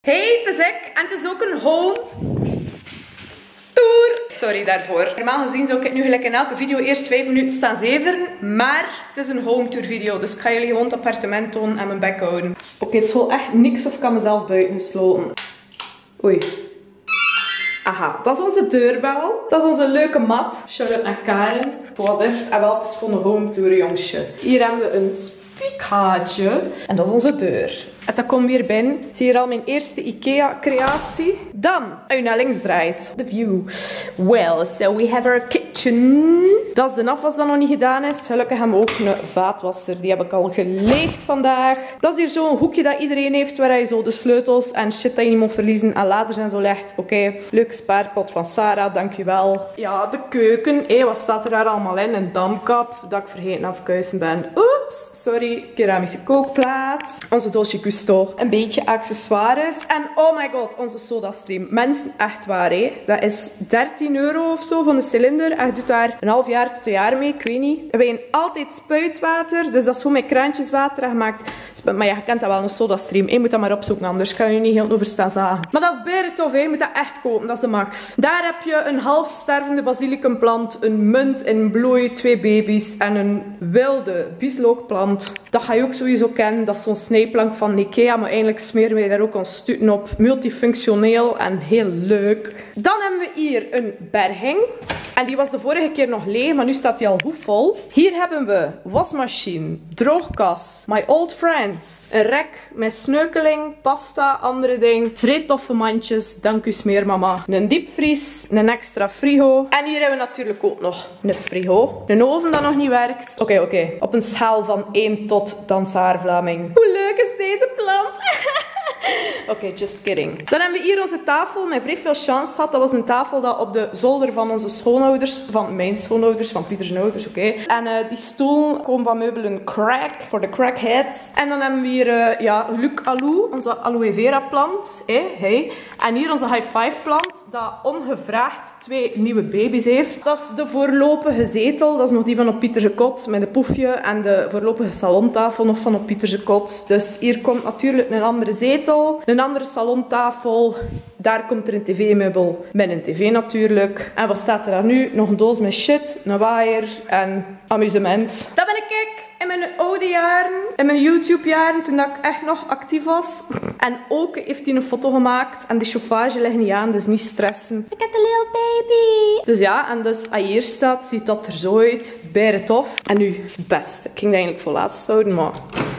Hey, het is ik en het is ook een home tour. Sorry daarvoor. Normaal gezien zou ik het nu gelijk in elke video eerst 5 minuten staan zeveren, maar het is een home tour video, dus ik ga jullie gewoon het appartement tonen en mijn bek houden. Oké, het is wel echt niks of ik kan mezelf buiten gesloten. Oei. Aha, dat is onze deurbel. Dat is onze leuke mat. Charlotte en Karen. Wat is het? En wel, het is voor een home tour, jongetje. Hier hebben we een spiekhaatje. En dat is onze deur. En dat komt weer binnen. Zie je hier al mijn eerste IKEA-creatie. Dan, als je naar links draait. De view. Well, so we have our kitchen. Dat is de afwas dat nog niet gedaan is. Gelukkig hebben we ook een vaatwasser. Die heb ik al geleegd vandaag. Dat is hier zo'n hoekje dat iedereen heeft. Waar je zo de sleutels en shit dat je niet moet verliezen. En laders en zo legt. Oké. Leuke spaarpot van Sarah. Dankjewel. Ja, de keuken. Hé, wat staat er daar allemaal in? Een damkap. Dat ik vergeten afkuisen ben. Oeps. Sorry. Keramische kookplaat. Onze doosje Gusto. Een beetje accessoires. En oh my god, onze sodastream. Mensen, echt waar, hè. Dat is 13 euro of zo van de cilinder. En je doet daar een half jaar tot een jaar mee. Ik weet niet. We hebben altijd spuitwater. Dus dat is gewoon met kraantjeswater gemaakt. Maar ja, je kent dat wel, een sodastream. Je moet dat maar opzoeken, anders kan je niet heel over staan zagen. Maar dat is bijna tof, hè. Je moet dat echt kopen. Dat is de max. Daar heb je een half stervende basilicumplant. Een munt in bloei. 2 baby's. En een wilde bieslookplant. Dat ga je ook sowieso kennen. Dat is zo'n snijplank van IKEA, maar eigenlijk smeren wij daar ook ons stuten op. Multifunctioneel en heel leuk. Dan hebben we hier een berging. En die was de vorige keer nog leeg, maar nu staat die al goed vol. Hier hebben we wasmachine, droogkas, my old friends, een rek met sneukeling, pasta, andere dingen, vrij toffe mandjes, dank u smeermama, een diepvries, een extra frigo. En hier hebben we natuurlijk ook nog een frigo, een oven dat nog niet werkt. Oké. Op een schaal van 1 tot dansaar Vlaming. Hoe leuk is deze plant? Oké, just kidding. Dan hebben we hier onze tafel met vrij veel chance gehad. Dat was een tafel dat op de zolder van onze schoonouders, van mijn schoonouders, van Pieter's ouders, oké. En die stoel komen van meubelen Crack, voor de crackheads. En dan hebben we hier, Luc Alou, onze aloe vera plant. Hey. En hier onze high five plant, dat ongevraagd 2 nieuwe baby's heeft. Dat is de voorlopige zetel, dat is nog die van op Pieter's kot, met een poefje. En de voorlopige salontafel nog van op Pieter's kot. Dus hier komt natuurlijk een andere zetel. Een andere salontafel. Daar komt er een tv-meubel met een tv natuurlijk. En wat staat er daar nu? Nog een doos met shit, een waaier en amusement. Dat ben ik in mijn oude jaren, in mijn YouTube-jaren, toen ik echt nog actief was. En ook heeft hij een foto gemaakt. En de chauffage ligt niet aan, dus niet stressen. Ik heb een little baby. Dus ja, en dus als je hier staat, ziet dat er zo uit. Bijna tof. En nu het beste. Ik ging dat eigenlijk voor laatst houden, maar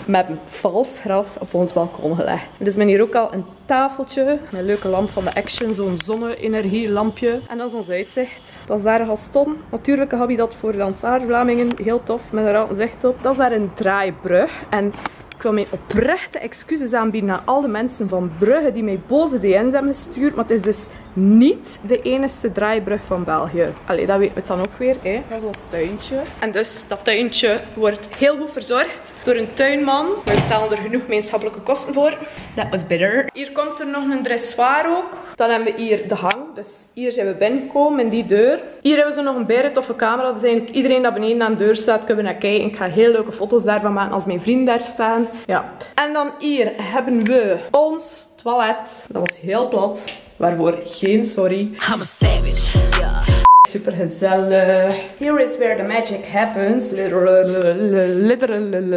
we hebben vals gras op ons balkon gelegd. Dus ben hier ook al een tafeltje. Met een leuke lamp van de Action, zo'n zonne-energielampje. En dat is ons uitzicht. Dat is daar Gaston. Natuurlijk heb je dat voor dansaar Vlamingen. Heel tof, met een raad zicht op. Dat is daar een draaibrug. En ik wil mijn oprechte excuses aanbieden aan al de mensen van Brugge die mij boze DM's hebben gestuurd. Maar het is dus niet de enige draaibrug van België. Allee, dat weten we dan ook weer. Hè. Dat is ons tuintje. En dus dat tuintje wordt heel goed verzorgd door een tuinman. We betalen er genoeg gemeenschappelijke kosten voor. Dat was bitter. Hier komt er nog een dressoir ook. Dan hebben we hier de hang. Dus hier zijn we binnengekomen in die deur. Hier hebben ze nog een bijna toffe camera. Dus eigenlijk iedereen dat beneden aan de deur staat, kunnen we naar kijken. Ik ga heel leuke foto's daarvan maken als mijn vrienden daar staan. Ja. En dan hier hebben we ons toilet. Dat was heel plat. Waarvoor geen sorry. I'm a savage. Yeah. Super gezellig. Here is where the magic happens.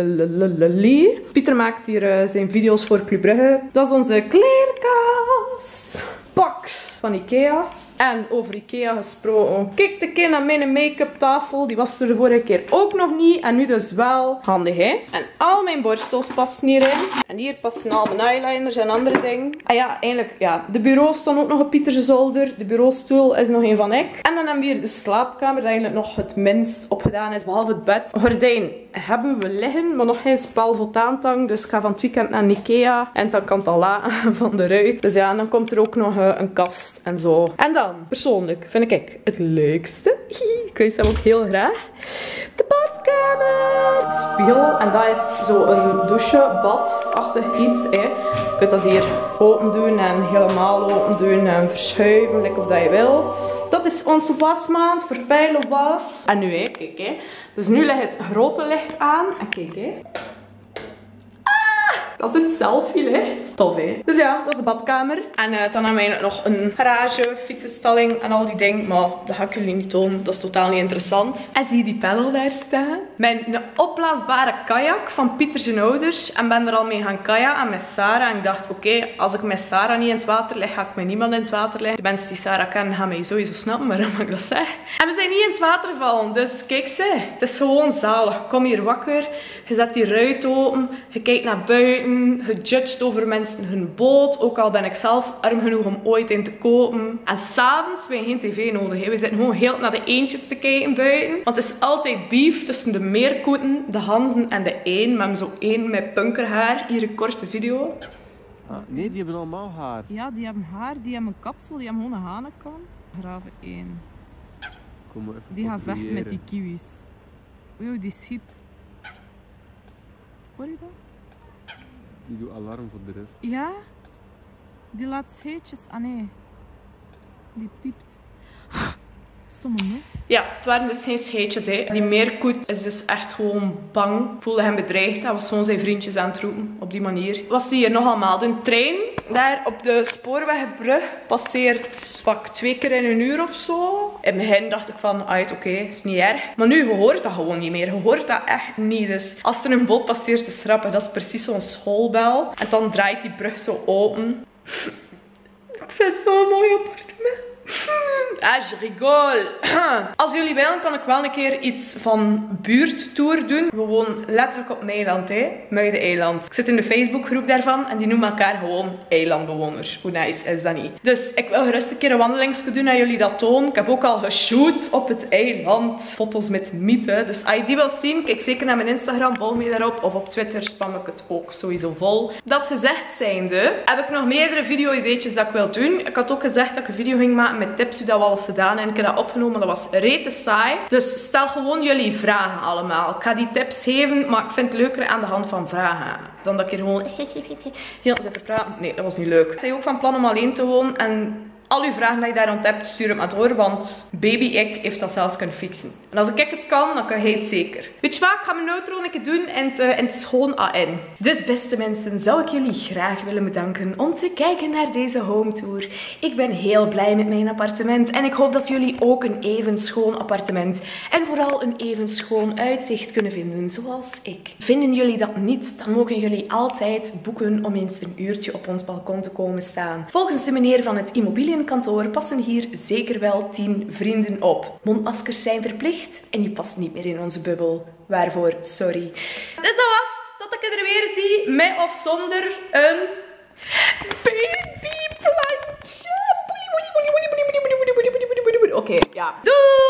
Literally. Pieter maakt hier zijn video's voor Club Brugge. Dat is onze kleerkast. Box van IKEA. En over IKEA gesproken. Kijk een keer naar mijn make-up tafel. Die was er de vorige keer ook nog niet. En nu dus wel. Handig, hè? En al mijn borstels passen hierin. En hier passen al mijn eyeliners en andere dingen. Ah ja, eigenlijk, ja. De bureau stond ook nog op Pieter's zolder. De bureaustoel is nog een van ik. En dan hebben we hier de slaapkamer. Dat eigenlijk nog het minst opgedaan is. Behalve het bed. Gordijn hebben we liggen. Maar nog geen spel voor taantang. Dus ik ga van het weekend naar IKEA. En dan kan het al laten van de ruit. Dus ja, en dan komt er ook nog een kast en zo. En dan, persoonlijk, vind ik het leukste. Ik wist hem ook heel graag. De badkamer. Spiegel. En dat is zo een douche, bad-achtig iets. Hè. Je kunt dat hier open doen en helemaal open doen en verschuiven, lekker of dat je wilt. Dat is onze wasmaand voor vuile was. En nu, hè, kijk, hè. Dus nu ligt het grote licht aan. En kijk, hè. als het selfie ligt. Tof, hè? Dus ja, dat is de badkamer. En dan hebben we nog een garage, fietsenstalling en al die dingen. Maar dat ga ik jullie niet tonen. Dat is totaal niet interessant. En zie je die pedal daar staan? Mijn opblaasbare kajak van Pieter zijn ouders. En ben er al mee gaan kajaken met Sarah. En ik dacht, oké, als ik met Sarah niet in het water lig, ga ik met niemand in het water liggen. De mensen die Sarah kennen, gaan mij sowieso snappen waarom ik dat zeg. En we zijn niet in het water gevallen. Dus kijk ze. Het is gewoon zalig. Kom hier wakker. Je zet die ruit open. Je kijkt naar buiten. Je judgt over mensen hun boot. Ook al ben ik zelf arm genoeg om ooit in te kopen. En s'avonds hebben we geen tv nodig. Hè. We zitten gewoon heel naar de eendjes te kijken buiten. Want het is altijd beef tussen de meerkoeten, de ganzen en de een. We hebben zo één met punkerhaar. Hier een korte video. Ah, nee, die hebben allemaal haar. Ja, die hebben haar, die hebben een kapsel, die hebben gewoon een hanenkam. Graven 1. Kom maar even Die gaat vechten met controleren. die kiwis. Oei, die schiet. Hoor je dat? Die doet alarm voor de rest. Ja? Die laat scheetjes. Ah nee. Die piept. Stomme me. Ja, het waren dus geen scheetjes. Hè. Die meerkoet is dus echt gewoon bang. Voelde hem bedreigd. Hij was gewoon zijn vriendjes aan het roepen. Op die manier. Wat zie je nog allemaal? De trein daar op de spoorwegbrug passeert pak 2 keer in een uur of zo. In het begin dacht ik van, oké, is niet erg. Maar nu, je hoort dat gewoon niet meer. Je hoort dat echt niet. Dus als er een boot passeert, is het grappig. Dat is precies zo'n schoolbel. En dan draait die brug zo open. Ik vind het zo'n mooi appartement. Ah, je rigole. Als jullie willen, kan ik wel een keer iets van buurttour doen. We wonen letterlijk op een eiland, hè. Muiden-eiland. Ik zit in de Facebookgroep daarvan en die noemen elkaar gewoon eilandbewoners. Hoe nice is dat niet? Dus ik wil gerust een keer een wandelingsje doen en jullie dat tonen. Ik heb ook al geshoot op het eiland. Foto's met mythe. Dus als je die wil zien, kijk zeker naar mijn Instagram. Volg me daarop. Of op Twitter spam ik het ook sowieso vol. Dat gezegd zijnde, heb ik nog meerdere video-ideetjes dat ik wil doen. Ik had ook gezegd dat ik een video ging maken met tips hoe dat we alles gedaan en ik heb dat opgenomen. Dat was rete saai. Dus stel gewoon jullie vragen allemaal. Ik ga die tips geven, maar ik vind het leuker aan de hand van vragen. Dan dat ik hier gewoon heel zit te praten. Nee, dat was niet leuk. Ik ben ook van plan om alleen te wonen en al uw vragen die je daar rond hebt, stuur het maar door, want baby ik heeft dat zelfs kunnen fixen. En als ik het kan, dan kan hij het zeker. Weet je wat, ik ga mijn outro een keer doen in het schoon AN. Dus beste mensen, zou ik jullie graag willen bedanken om te kijken naar deze home tour. Ik ben heel blij met mijn appartement en ik hoop dat jullie ook een even schoon appartement en vooral een even schoon uitzicht kunnen vinden, zoals ik. Vinden jullie dat niet, dan mogen jullie altijd boeken om eens een uurtje op ons balkon te komen staan. Volgens de meneer van het immobiliënkantoor passen hier zeker wel 10 vrienden op. Mondmaskers zijn verplicht en je past niet meer in onze bubbel. Waarvoor, sorry. Dus dat was het. Tot ik er weer zie, met of zonder een babyplantje. Oké, ja. Doei!